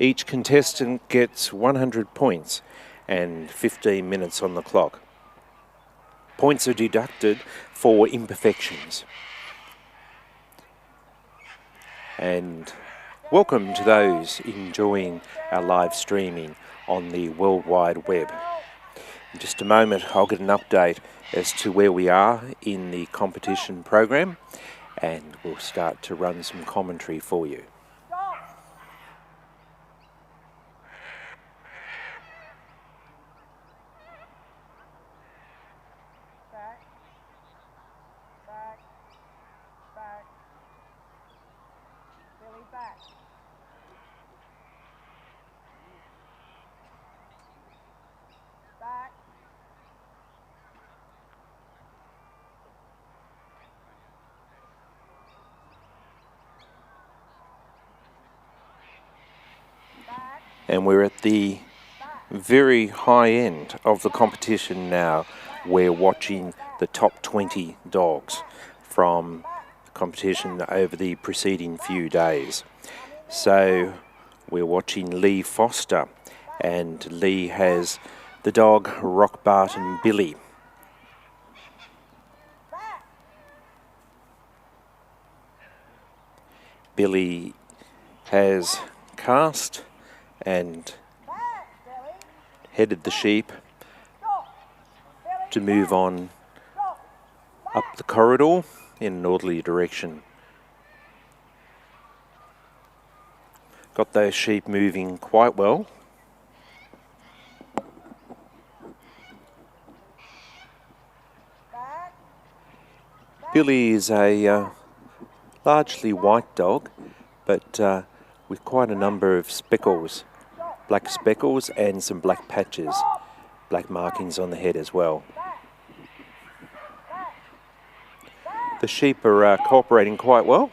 Each contestant gets 100 points and 15 minutes on the clock. Points are deducted for imperfections. And welcome to those enjoying our live streaming on the World Wide Web. In just a moment, I'll get an update as to where we are in the competition program, and we'll start to run some commentary for you. And we're at the very high end of the competition now. We're watching the top 20 dogs from the competition over the preceding few days. So we're watching Leigh Foster, and Leigh has the dog Rockbarton Billie. Billie has cast and headed the sheep to move on up the corridor in an orderly direction. Got those sheep moving quite well. Billie is a largely white dog, but with quite a number of speckles, black speckles and some black patches, black markings on the head as well. The sheep are cooperating quite well.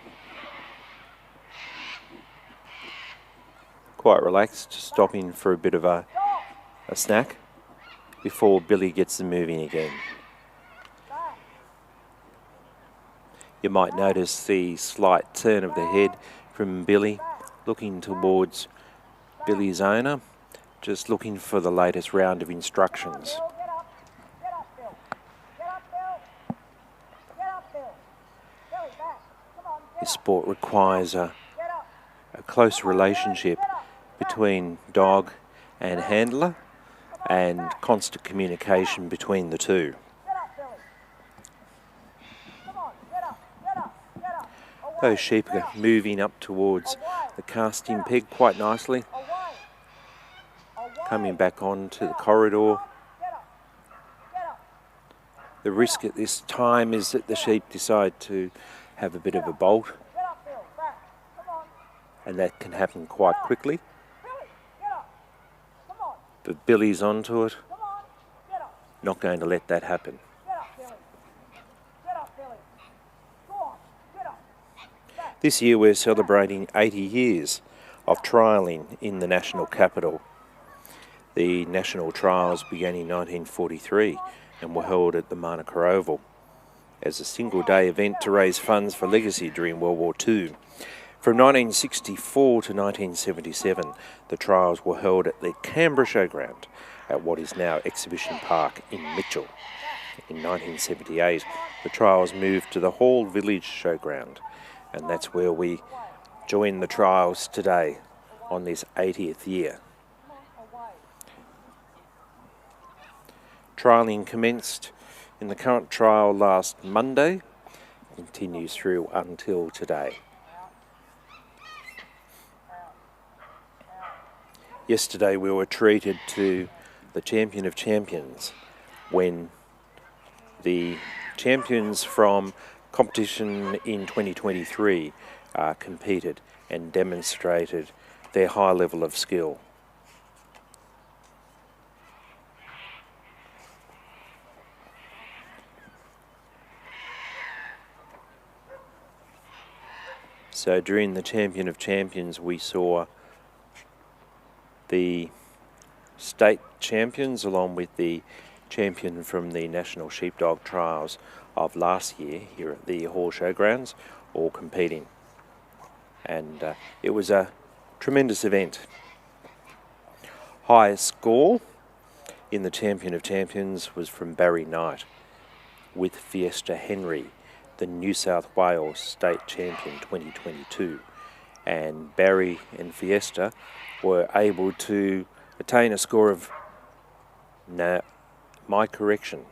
Quite relaxed, stopping for a bit of a snack before Billie gets them moving again. You might notice the slight turn of the head from Billie, looking towards Billie's owner, just looking for the latest round of instructions. This sport requires a close relationship between dog and handler and constant communication between the two. Those sheep are moving up towards the casting peg quite nicely, coming back onto the corridor. The risk at this time is that the sheep decide to have a bit of a bolt, and that can happen quite quickly. But Billie's onto it, not going to let that happen. This year we're celebrating 80 years of trialling in the national capital. The national trials began in 1943 and were held at the Manuka Oval as a single-day event to raise funds for legacy during World War II. From 1964 to 1977, the trials were held at the Canberra Showground at what is now Exhibition Park in Mitchell. In 1978, the trials moved to the Hall Village Showground, and that's where we join the trials today on this 80th year. Trialling commenced in the current trial last Monday, continues through until today. Yesterday we were treated to the Champion of Champions when the champions from competition in 2023 competed and demonstrated their high level of skill. So during the Champion of Champions we saw the state champions along with the champion from the National Sheepdog Trials of last year here at the Hall Showgrounds, all competing. And it was a tremendous event. highest score in the Champion of Champions was from Barry Knight with Fiesta Henry, the New South Wales State Champion 2022. And Barry and Fiesta were able to attain a score of, my correction.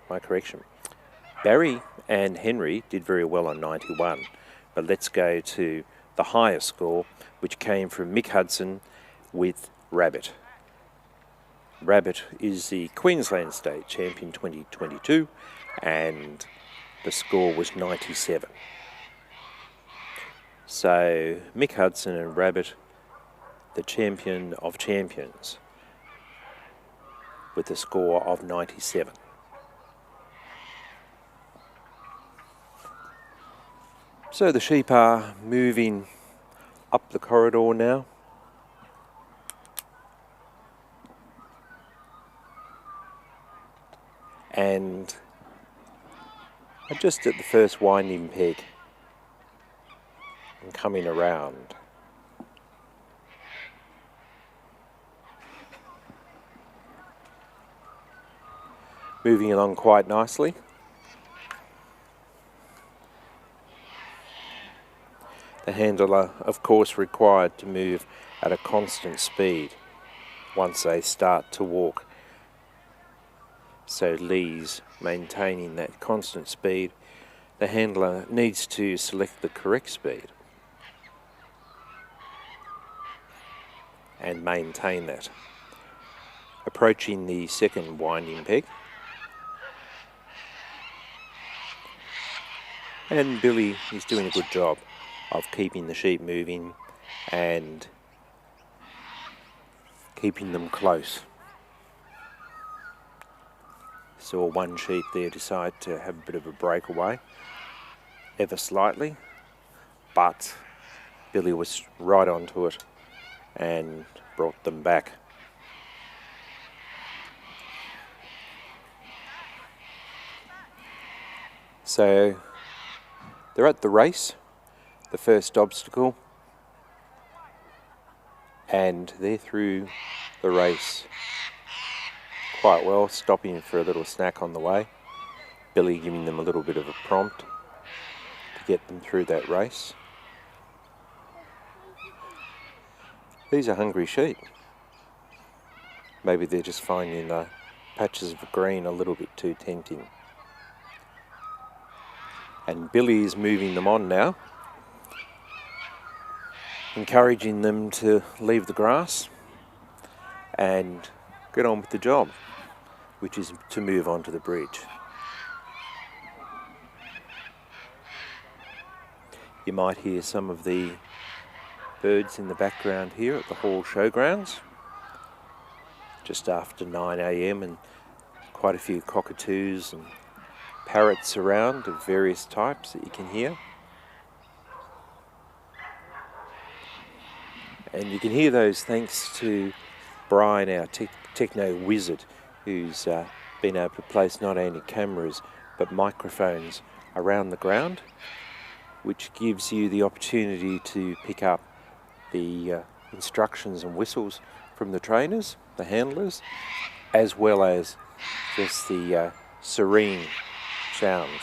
Barry and Henry did very well on 91, but let's go to the highest score, which came from Mick Hudson with Rabbit. Rabbit is the Queensland State Champion 2022, and the score was 97. So Mick Hudson and Rabbit, the Champion of Champions, with a score of 97. So the sheep are moving up the corridor now. And are just at the first winding peg and coming around. Moving along quite nicely. The handler, of course, required to move at a constant speed once they start to walk. So Leigh's maintaining that constant speed. The handler needs to select the correct speed and maintain that. Approaching the second winding peg. And Billie is doing a good job of keeping the sheep moving and keeping them close. Saw one sheep there decide to have a bit of a breakaway, ever slightly, but Billie was right onto it and brought them back. So they're at the race, the first obstacle, and they're through the race quite well, stopping for a little snack on the way. Billie giving them a little bit of a prompt to get them through that race. These are hungry sheep. Maybe they're just finding the patches of green a little bit too tempting. And Billie is moving them on now, encouraging them to leave the grass and get on with the job, which is to move on to the bridge. You might hear some of the birds in the background here at the Hall Showgrounds, just after 9 AM, and quite a few cockatoos and parrots around of various types that you can hear. And you can hear those thanks to Brian, our techno wizard, who's been able to place not only cameras but microphones around the ground, which gives you the opportunity to pick up the instructions and whistles from the trainers, the handlers, as well as just the serene sounds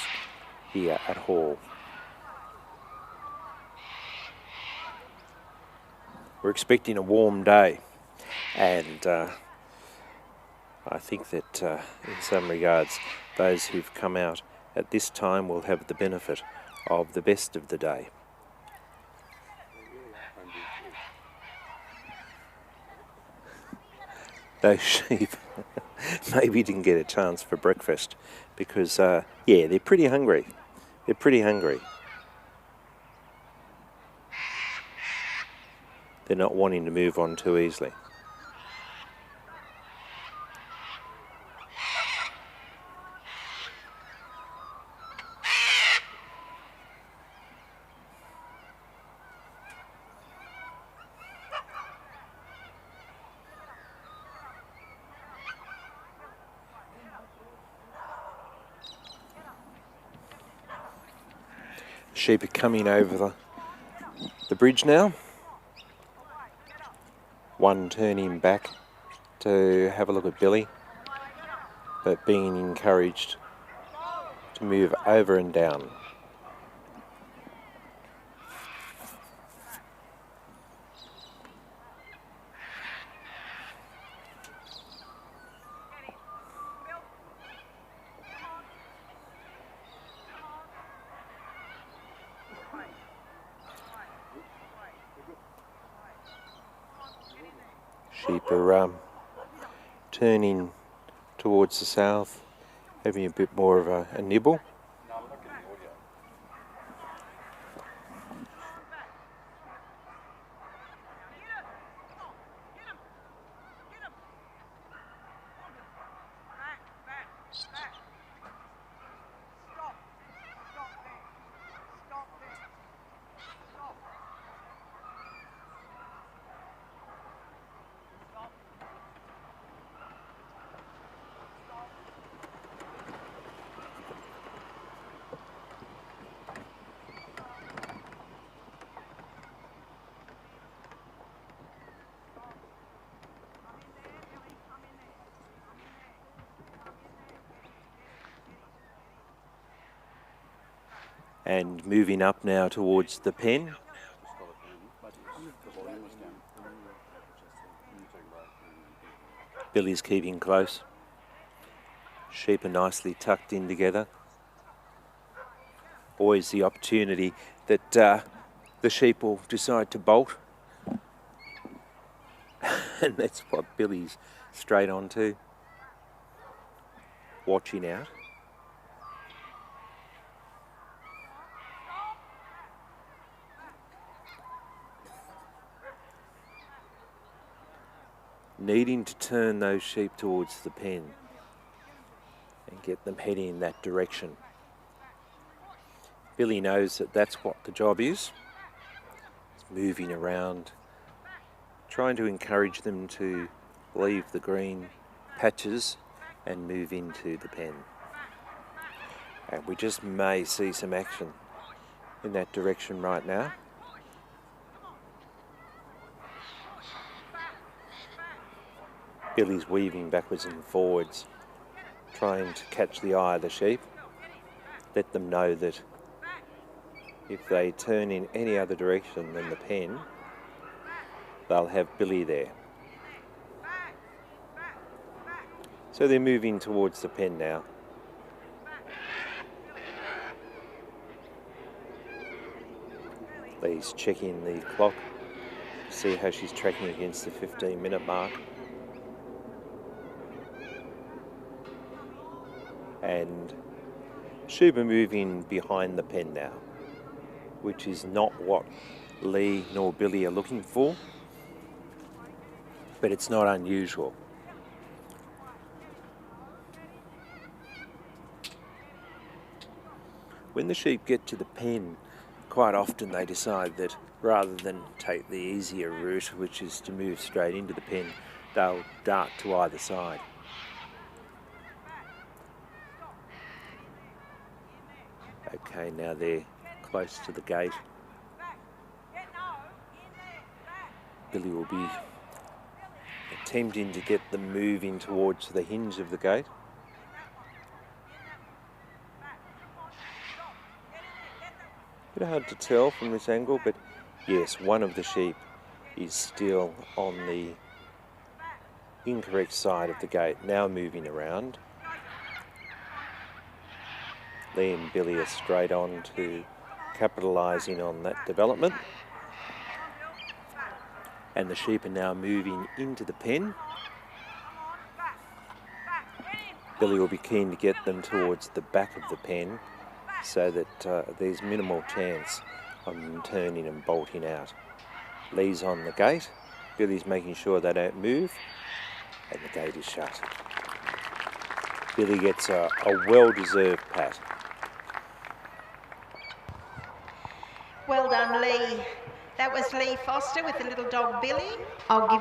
here at Hall. We're expecting a warm day, and I think that in some regards those who've come out at this time will have the benefit of the best of the day. Those sheep maybe didn't get a chance for breakfast because, yeah, they're pretty hungry. They're pretty hungry. They're not wanting to move on too easily. Sheep are coming over the bridge now. One turning back to have a look at Billie, but being encouraged to move over and down. Sheep are turning towards the south, having a bit more of a nibble. And moving up now towards the pen. Billie's keeping close. Sheep are nicely tucked in together. Always the opportunity that the sheep will decide to bolt. And that's what Billie's straight on to. Watching out. Needing to turn those sheep towards the pen and get them heading in that direction. Billie knows that that's what the job is. It's moving around, trying to encourage them to leave the green patches and move into the pen. And we just may see some action in that direction right now. Billie's weaving backwards and forwards, trying to catch the eye of the sheep. Let them know that if they turn in any other direction than the pen, they'll have Billie there. So they're moving towards the pen now. Leigh's checking the clock, see how she's tracking against the 15-minute mark. And sheep are moving behind the pen now, which is not what Leigh nor Billie are looking for, but it's not unusual. When the sheep get to the pen, quite often they decide that rather than take the easier route, which is to move straight into the pen, they'll dart to either side. Okay, now they're close to the gate. Billie will be attempting to get them moving towards the hinge of the gate. Bit hard to tell from this angle, but yes, one of the sheep is still on the incorrect side of the gate, now moving around. Leigh and Billie are straight on to capitalising on that development. And the sheep are now moving into the pen. Billie will be keen to get them towards the back of the pen so that there's minimal chance of them turning and bolting out. Leigh's on the gate. Billie's making sure they don't move, and the gate is shut. Billie gets a well-deserved pat. Well done, Leigh. That was Leigh Foster with the little dog Billie. I'll give